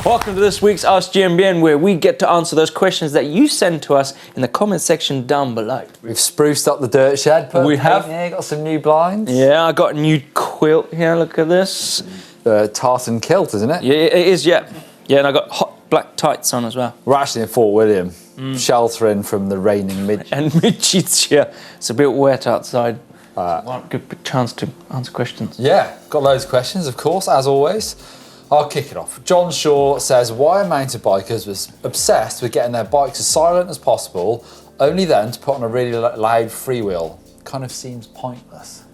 Welcome to this week's Ask GMBN, where we get to answer those questions that you send to us in the comment section down below. We've spruced up the dirt shed. We have. Yeah, got some new blinds. Yeah, I got a new quilt here. Look at this. Tartan kilt, isn't it? Yeah, it is. Yeah, yeah, and I got hot black tights on as well. We're actually in Fort William, sheltering from the raining midge. And midges, yeah. It's a bit wet outside. One good chance to answer questions. Yeah, got loads of questions, of course, as always. I'll kick it off. John Shaw says, why are mountain bikers obsessed with getting their bikes as silent as possible, only then to put on a really loud freewheel? Kind of seems pointless.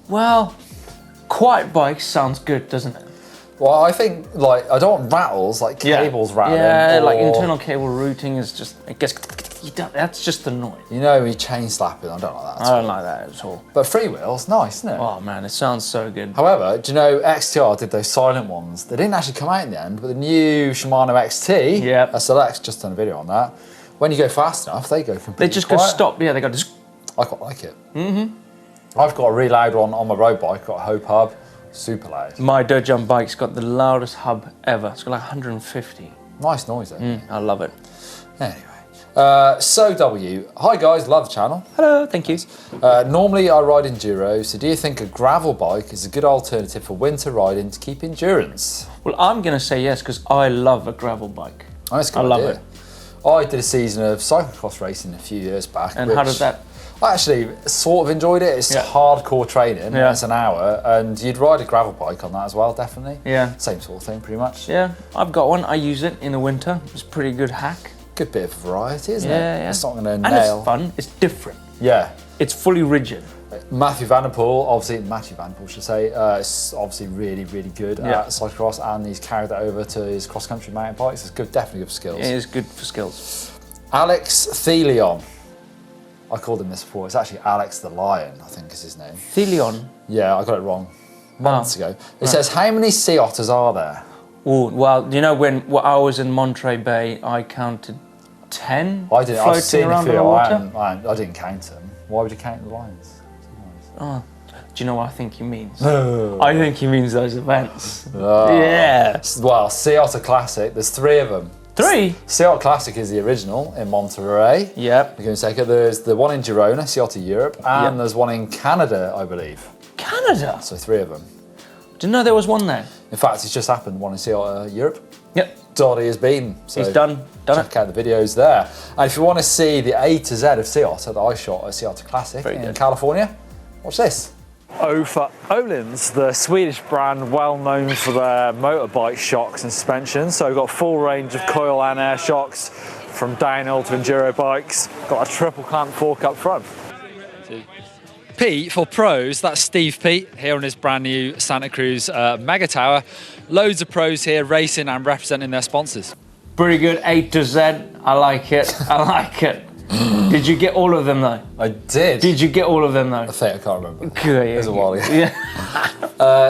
Well, quiet bike sounds good, doesn't it? Well, I think, like, I don't want rattles, like cables rattling. Yeah, like internal cable routing is just, I guess, that's just the noise. You know, me chain slapping, I don't like that. I don't like that at all. But freewheel's nice, isn't it? Oh man, it sounds so good. However, do you know XTR did those silent ones? They didn't actually come out in the end, but the new Shimano XT, SLX, just done a video on that. When you go fast enough, they go completely They just quiet. go stop, yeah, they go just... I quite like it. I've got a really loud one on my road bike, got a Hope hub, super loud. My dirt jump bike's got the loudest hub ever. It's got like 150. Nice noise though. I love it. Anyway. So W, hi guys, love the channel. Hello, thank you. Normally I ride enduro, so do you think a gravel bike is a good alternative for winter riding to keep endurance? Well, I'm going to say yes, because I love a gravel bike. That's a good I love idea. it. I did a season of cyclocross racing a few years back. And how did that? I actually sort of enjoyed it. It's hardcore training. Yeah. It's an hour, and you'd ride a gravel bike on that as well, definitely. Yeah. Same sort of thing, pretty much. Yeah, I've got one. I use it in the winter. It's a pretty good hack. Good bit of variety, isn't it? Yeah. It's not going to And nail. it's fun. It's different. Yeah. It's fully rigid. Matthew Vanderpool should say, is obviously really, really good at cyclocross, and he's carried that over to his cross-country mountain bikes. It's good, definitely good for skills. It is good for skills. Alex Thelion. I called him this before. It's actually Alex the Lion, I think is his name. Thelion. Yeah, I got it wrong months ago. It says, how many Sea Otters are there? Oh, well, you know, when I was in Monterey Bay, I counted 10 I didn't. I've floating seen a around few. the water. I didn't count them. Why would you count the lions? Oh, do you know what I think he means? I think he means those events. Yeah. Well, Sea Otter Classic, there's 3 of them. 3? Sea Otter Classic is the original in Monterey. Yep. You're going to take it. There's the one in Girona, Sea Otter Europe, and there's one in Canada, I believe. Canada? So 3 of them. Didn't know there was one there. In fact, it's just happened, one in Sea Otter Europe. Yep. Dottie has been. So He's done check out the videos there. And if you want to see the A to Z of Sea Otter that I shot at Sea Otter Classic in California, watch this. O for Öhlins, the Swedish brand, well known for their motorbike shocks and suspension. So we've got a full range of coil and air shocks from downhill to enduro bikes. Got a triple clamp fork up front. P for pros, that's Steve Pete here on his brand new Santa Cruz Mega Tower. Loads of pros here racing and representing their sponsors. Pretty good A to Z. I like it. I like it. Did you get all of them though? I did. Did you get all of them though? I think I can't remember. Good. It was a while ago. Yeah.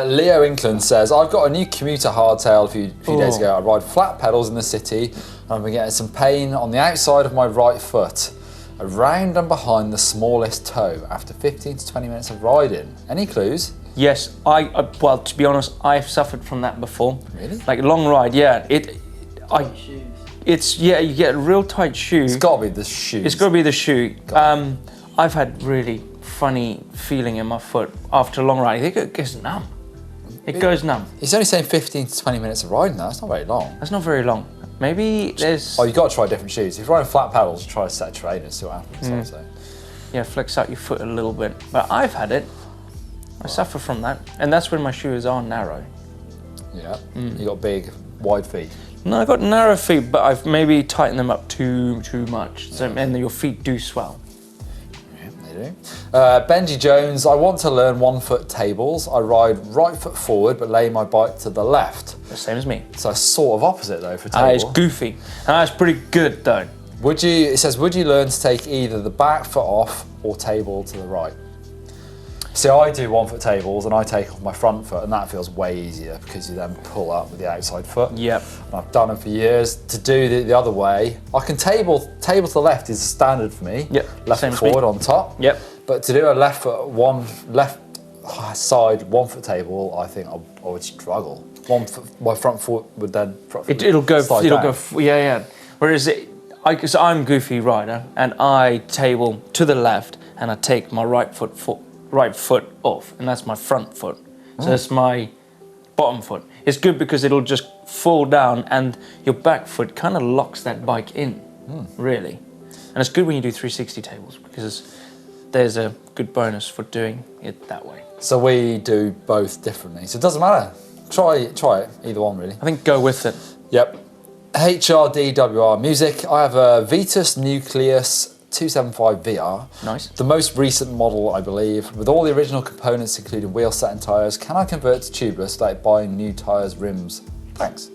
Leo Inkland says, I've got a new commuter hardtail a few days ago. I ride flat pedals in the city and I've been getting some pain on the outside of my right foot, around and behind the smallest toe after 15 to 20 minutes of riding. Any clues? Yes, well, to be honest, I've suffered from that before. Really? Like a long ride, yeah. You get a real tight shoe. It's got to be the shoes. It's got to be the shoe. I've had really funny feeling in my foot after a long ride. I think it gets numb. It goes numb. He's only saying 15 to 20 minutes of riding now. That's not very long. That's not very long. Maybe there's... Oh, you've got to try different shoes. If you're riding flat pedals, try a set of trainers, see what happens. Yeah, flex out your foot a little bit. But I've had it. I suffer from that. And that's when my shoes are narrow. Yeah. You got big, wide feet. No, I've got narrow feet, but I've maybe tightened them up too much. So, and your feet do swell. Yeah, they do. Benji Jones, I want to learn 1 foot tables. I ride right foot forward, but lay my bike to the left. The same as me. So sort of opposite though for table. It's goofy. It's pretty good though. It says, would you learn to take either the back foot off or table to the right? See, I do 1 foot tables and I take off my front foot, and that feels way easier because you then pull up with the outside foot. Yep. And I've done it for years. To do the other way, I can table to the left is standard for me. Yep. Left foot forward on top. Yep. But to do a left side 1 foot table, I think I would struggle. my front foot would then. It'll go. slide down. Yeah. Whereas so I'm goofy rider, and I table to the left, and I take my right foot off, and that's my front foot. So that's my bottom foot. It's good because it'll just fall down, and your back foot kind of locks that bike in, really. And it's good when you do 360 tables because there's a good bonus for doing it that way. So we do both differently. So it doesn't matter. Try it, either one really. I think go with it. Yep. HRDWR music. I have a Vitus Nucleus 275 VR. Nice. The most recent model, I believe, with all the original components including wheel set and tyres. Can I convert to tubeless without buying new tyres, rims? Thanks.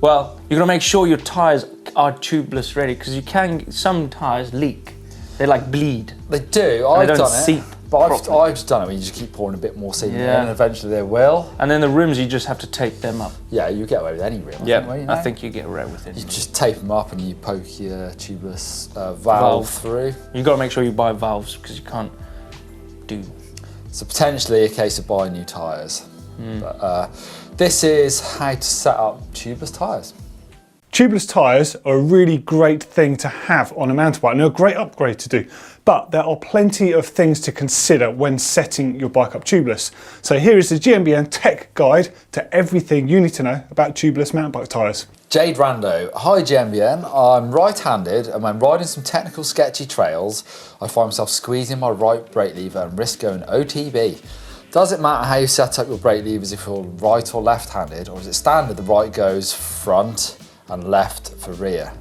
Well, you've got to make sure your tyres are tubeless ready because some tyres leak. They like bleed. They do. They I've don't done seep it. But properly. I've just done it where you just keep pouring a bit more seed in Yeah. and eventually they will. And then the rims, you just have to tape them up. Yeah, you get away with any rim. I think you get away with it. You just tape them up and you poke your tubeless valve through. You've got to make sure you buy valves because you can't do. So potentially a case of buying new tyres. But, this is how to set up tubeless tyres. Tubeless tyres are a really great thing to have on a mountain bike and they're a great upgrade to do. But there are plenty of things to consider when setting your bike up tubeless. So here is the GMBN tech guide to everything you need to know about tubeless mountain bike tyres. Jade Rando. Hi GMBN, I'm right-handed and when riding some technical sketchy trails, I find myself squeezing my right brake lever and risk going OTB. Does it matter how you set up your brake levers if you're right or left-handed, or is it standard the right goes front and left for rear?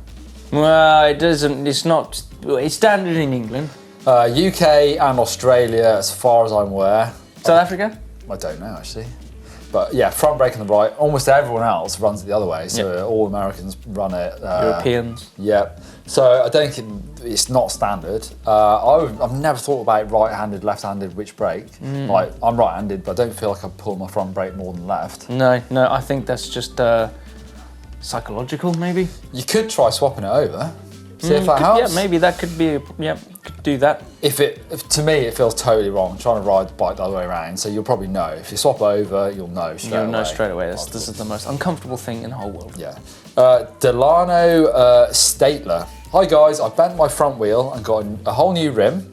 Well, it doesn't. It's not. It's standard in England. UK and Australia, as far as I'm aware. South Africa. I don't know actually. But yeah, front brake on the right. Almost everyone else runs it the other way. So Yep. all Americans run it. Europeans. Yeah. So I don't think it's not standard. I've never thought about right-handed, left-handed, which brake. Like I'm right-handed, but I don't feel like I pull my front brake more than left. No. I think that's just psychological, maybe. You could try swapping it over. See if that helps. Yeah, maybe that could be. Could do that. If to me it feels totally wrong trying to ride the bike the other way around, so you'll probably know. If you swap over, you'll know straight away. You'll know straight away. This is the most uncomfortable thing in the whole world. Yeah. Delano Statler. Hi guys, I bent my front wheel and got a whole new rim.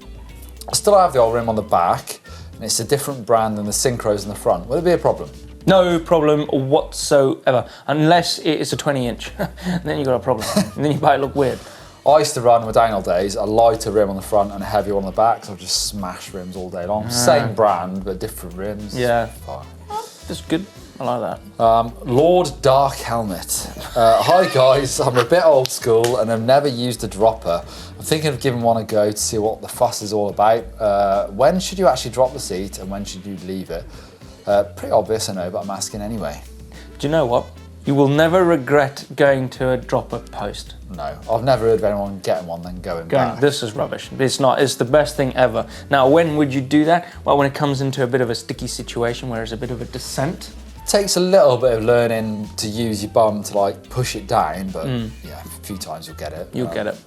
I still have the old rim on the back, and it's a different brand than the Synchros in the front. Will it be a problem? No problem whatsoever, unless it is a 20-inch. Then you got a problem. And then you might look weird. I used to run with Daniel days a lighter rim on the front and a heavier one on the back, so I just smash rims all day long. Same brand, but different rims. Yeah. Fine. That's good. I like that. Lord Dark Helmet. Hi guys, I'm a bit old school and I've never used a dropper. I'm thinking of giving one a go to see what the fuss is all about. When should you actually drop the seat and when should you leave it? Pretty obvious, I know, but I'm asking anyway. Do you know what? You will never regret going to a dropper post. No, I've never heard of anyone getting one then going back. This is rubbish. It's not. It's the best thing ever. Now, when would you do that? Well, when it comes into a bit of a sticky situation where there's a bit of a descent. Takes a little bit of learning to use your bum to like push it down, but yeah, a few times you'll get it. You'll get it.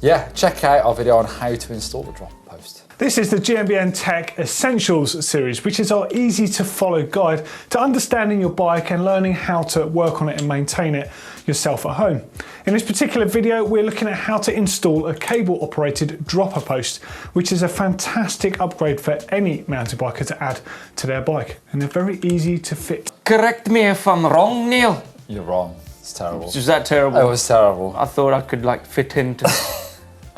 Yeah, check out our video on how to install the dropper post. This is the GMBN Tech Essentials series, which is our easy to follow guide to understanding your bike and learning how to work on it and maintain it yourself at home. In this particular video, we're looking at how to install a cable operated dropper post, which is a fantastic upgrade for any mountain biker to add to their bike. And they're very easy to fit. Correct me if I'm wrong, Neil. You're wrong. It's terrible. Was that terrible? It was terrible. I thought I could like fit into.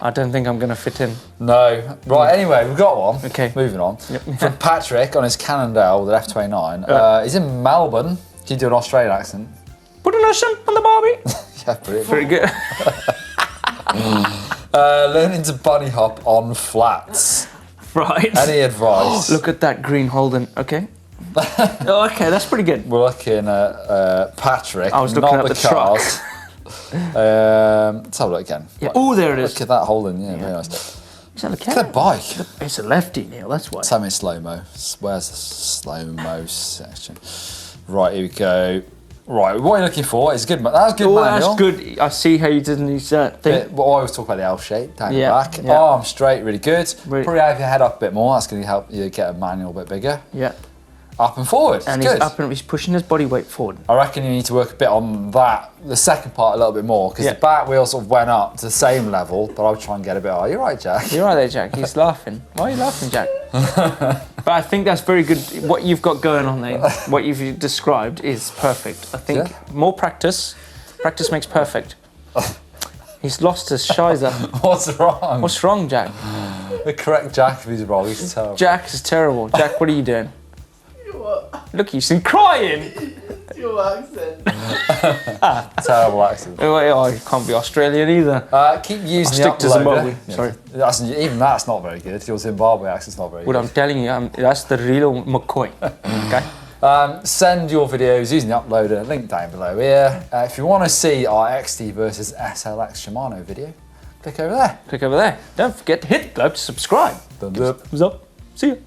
I don't think I'm going to fit in. No. Right, anyway, we've got one. Okay. Moving on. From Patrick on his Cannondale with an F29. He's in Melbourne. Can you do an Australian accent? Put an ocean on the Barbie. Yeah, brilliant. Very good. Learning to bunny hop on flats. Right. Any advice? Look at that green Holden. Okay. Oh, okay, that's pretty good. We're looking at Patrick. I was looking not at the cars. Let's have a look again. Yeah. Oh, there it is. Look at that Holden. Yeah, very nice. Is that a Look at that bike. It's a lefty, Neil. That's why. Tell me slow-mo. Where's the slow-mo section? Right, here we go. Right, what are you looking for? It's good. That's good, Oh, manual. that's good. I see how you did this thing. Well, I always talk about the L shape down the Yeah, back. yeah. Arm straight, really good. Really- Probably have your head up a bit more. That's going to help you get a manual a bit bigger. Yeah. up and forward. And It's he's good. up and he's pushing his body weight forward. I reckon you need to work a bit on that, the second part a little bit more, because Yeah. the back wheel sort of went up to the same level, but I'll try and get a bit higher. You're right, Jack. You're right there, Jack. He's laughing. Why are you laughing, Jack? But I think that's very good. What you've got going on there, what you've described is perfect. I think more practice. Practice makes perfect. He's lost his shizer. What's wrong? What's wrong, Jack? The correct Jack if he's wrong. He's terrible. Jack is terrible. Jack, what are you doing? Look, you seem crying. Your accent. Terrible accent. Oh, I can't be Australian either. Keep using Stick the to uploader. Zimbabwe. Yeah. Sorry. Even that's not very good. Your Zimbabwe accent's not very What good. I'm telling you, that's the real McCoy. Okay. Send your videos using the uploader, link down below here. If you want to see our XT versus SLX Shimano video, click over there. Click over there. Don't forget to hit the globe to subscribe. Thumbs up. Thumbs up. See you.